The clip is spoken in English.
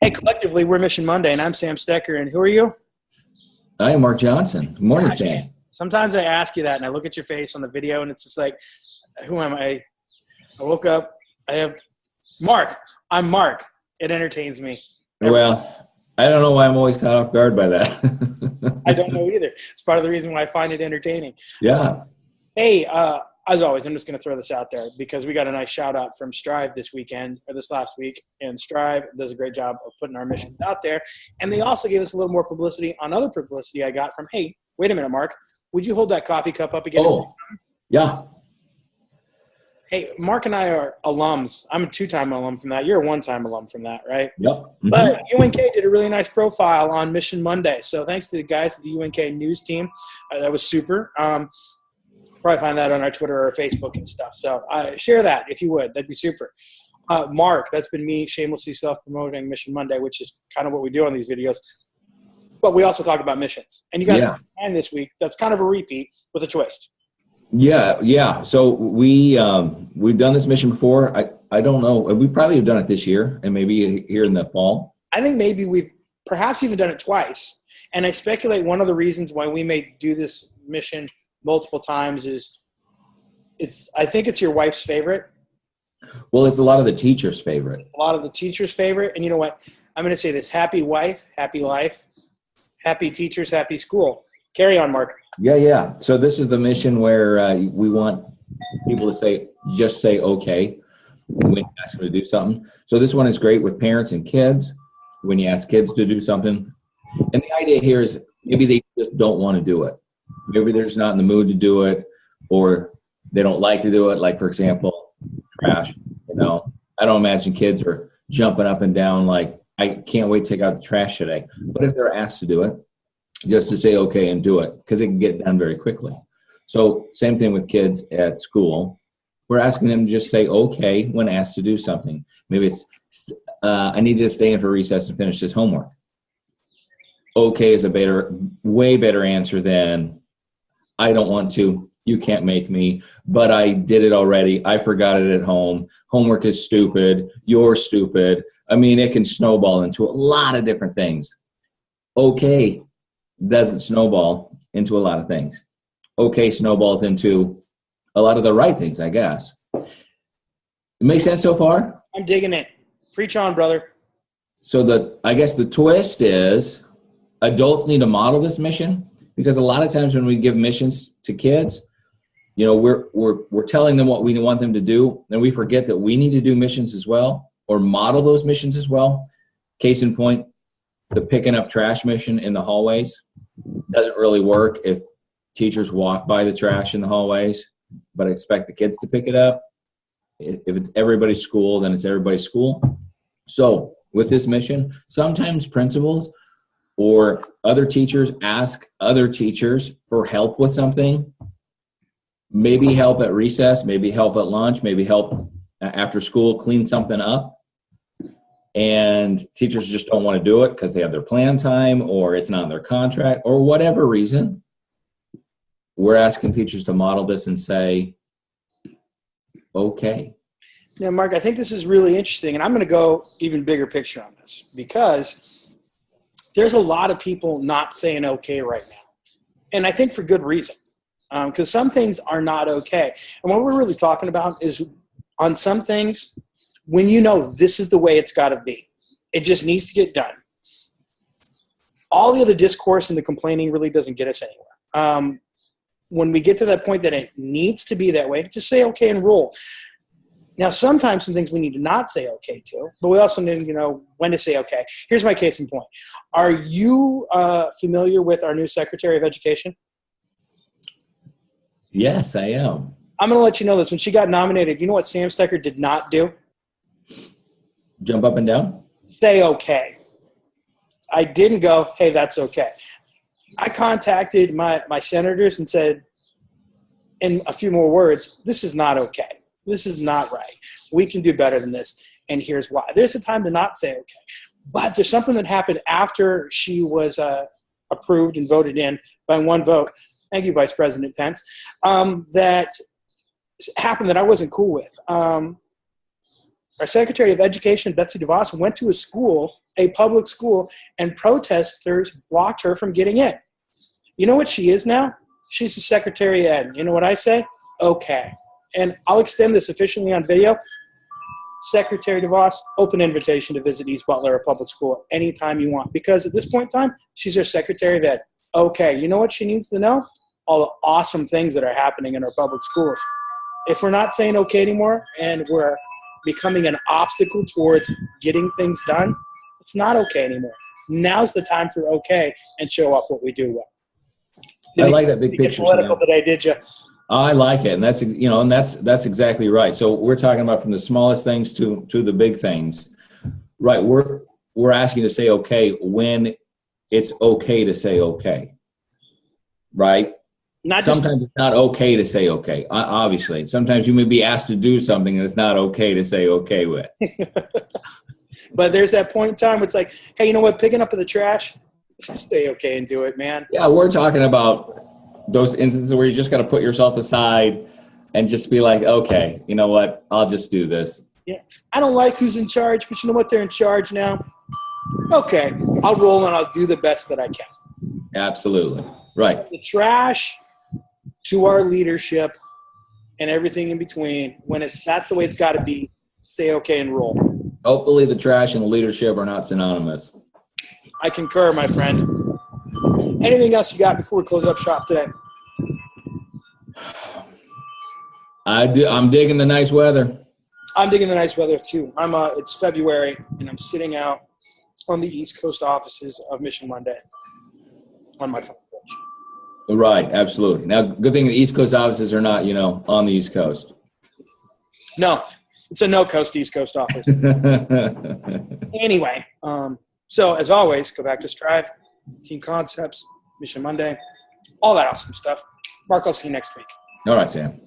Hey, collectively, we're Mission Monday, and I'm Sam Stecker. And who are you? I am Mark Johnson. Good morning, Gosh, Sam. sometimes I ask you that, and I look at your face on the video, and it's just like, who am I? I woke up. I have Mark. I'm Mark. It entertains me. Well, I don't know why I'm always caught off guard by I don't that. know either. It's part of the reason why I find it entertaining. Yeah. Hey, as always, I'm just going to throw this out there because we got a nice shout out from Strive this weekend or this last week, and Strive does a great job of putting our mission out there. And they also gave us a little more publicity on other publicity I got from, hey, wait a minute, Mark, would you hold that coffee cup up again? Oh, yeah. Hey, Mark and I are alums. I'm a two-time alum from that. You're a one-time alum from that, right? Yep. Mm-hmm. But UNK did a really nice profile on Mission Monday. So thanks to the guys at the UNK news team. That was super. Probably find that on our Twitter or Facebook and stuff. So share that if you would. That'd be super. Mark, that's been me shamelessly self-promoting Mission Monday, which is kind of what we do on these videos. But we also talk about missions. And you guys have this week that's kind of a repeat with a twist. Yeah. So we've done this mission before. I don't know. We probably have done it this year and maybe here in the fall. I think maybe we've perhaps even done it twice. And I speculate one of the reasons why we may do this mission multiple times is I think it's your wife's favorite. Well, it's a lot of the teachers' favorite. A lot of the teachers' favorite. And you know what? I'm going to say this. Happy wife, happy life, happy teachers, happy school. Carry on, Mark. Yeah. So this is the mission where we want people to just say okay when you ask them to do something. So this one is great with parents and kids when you ask kids to do something. And the idea here is maybe they just don't want to do it. Maybe they're just not in the mood to do it, or they don't like to do it. Like, for example, trash. I don't imagine kids are jumping up and down like, I can't wait to take out the trash today. But if they're asked to do it, just to say okay and do it, because it can get done very quickly. So same thing with kids at school. We're asking them to just say okay when asked to do something. Maybe it's, I need you to stay in for recess and finish this homework. Okay is a way better answer than I don't want to, you can't make me, but I did it already, I forgot it at home, homework is stupid, you're stupid. I mean, it can snowball into a lot of different things. Okay doesn't snowball into a lot of things. Okay snowballs into a lot of the right things, I guess. It makes sense so far? I'm digging it. Preach on, brother. So I guess the twist is adults need to model this mission, because a lot of times when we give missions to kids, we're telling them what we want them to do, and we forget that we need to do missions as well, or model those missions as well. Case in point, the picking up trash mission in the hallways doesn't really work if teachers walk by the trash in the hallways, but expect the kids to pick it up. If it's everybody's school, then it's everybody's school. So with this mission, sometimes principals or other teachers ask other teachers for help with something. Maybe help at recess, maybe help at lunch, maybe help after school clean something up. And teachers just don't want to do it because they have their plan time or it's not in their contract or whatever reason. We're asking teachers to model this and say, okay. Now, Mark, I think this is really interesting, and I'm going to go even bigger picture on this because there's a lot of people not saying okay right now. And I think for good reason, because some things are not okay. And what we're really talking about is on some things, when this is the way it's got to be, it just needs to get done. All the other discourse and the complaining really doesn't get us anywhere. When we get to that point that it needs to be that way, just say okay and roll. Now, sometimes some things we need to not say okay to, but we also need when to say okay. Here's my case in point. Are you familiar with our new Secretary of Education? Yes, I am. I'm going to let you know this. When she got nominated, you know what Sam Stecker did not do? Jump up and down? Say okay. I didn't go, hey, that's okay. I contacted my senators and said, in a few more words, this is not okay. This is not right. We can do better than this, and here's why. There's a time to not say okay. But there's something that happened after she was approved and voted in by one vote. Thank you, Vice President Pence. That happened that I wasn't cool with. Our Secretary of Education, Betsy DeVos, went to a school a public school, and protesters blocked her from getting in. You know what she is now? She's the Secretary of Ed. You know what I say? Okay. And I'll extend this officially on video. Secretary DeVos, open invitation to visit East Butler, a public school, anytime you want. Because at this point in time, she's our Secretary of Ed. Okay, you know what she needs to know? All the awesome things that are happening in our public schools. If we're not saying okay anymore and we're becoming an obstacle towards getting things done, it's not okay anymore. Now's the time for okay and show off what we do well. I like that big picture. Political today, did you? I like it, and that's that's exactly right. So we're talking about from the smallest things to the big things, right? We're asking to say okay when it's okay to say okay, right? Sometimes it's not okay to say okay. Obviously, sometimes you may be asked to do something and it's not okay to say okay with. But there's that point in time where it's like, hey, you know what? Picking up the trash, stay okay and do it, man. Yeah, we're talking about those instances where you just got to put yourself aside and just be like, okay, you know what? I'll just do this. Yeah, I don't like who's in charge, but you know what? They're in charge now. Okay, I'll roll and I'll do the best that I can. Absolutely. Right. The trash to our leadership and everything in between, when that's the way it's got to be, stay okay and roll. Hopefully the trash and the leadership are not synonymous. I concur, my friend. Anything else you got before we close up shop today? I'm digging the nice weather. I'm digging the nice weather too. It's February and I'm sitting out on the East Coast offices of Mission Monday on my phone. Right, absolutely. Now, good thing the East Coast offices are not, on the East Coast. No, it's a no-coast East Coast office. Anyway, so as always, go back to Strive, Team Concepts, Mission Monday, all that awesome stuff. Mark, I'll see you next week. All right, Sam.